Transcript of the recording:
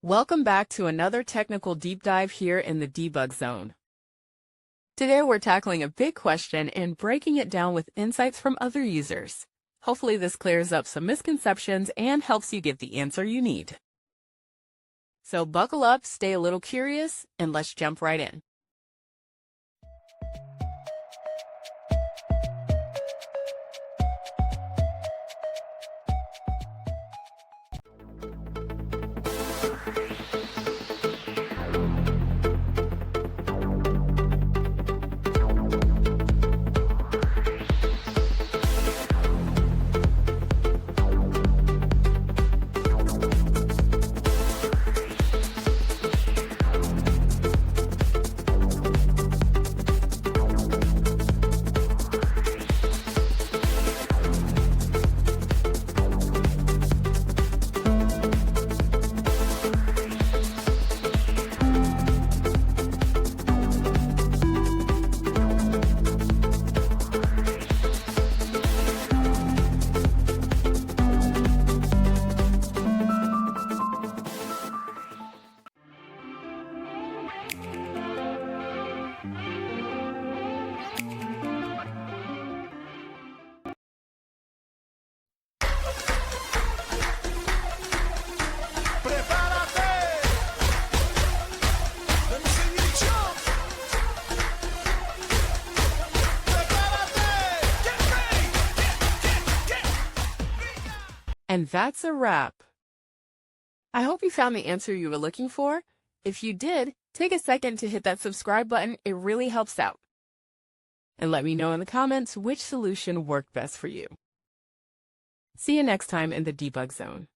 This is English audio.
Welcome back to another technical deep dive here in the debug zone. Today we're tackling a big question and breaking it down with insights from other users. Hopefully this clears up some misconceptions and helps you get the answer you need. So buckle up, stay a little curious, and let's jump right in. And that's a wrap. I hope you found the answer you were looking for. If you did, take a second to hit that subscribe button. It really helps out. And let me know in the comments which solution worked best for you. See you next time in the debug zone.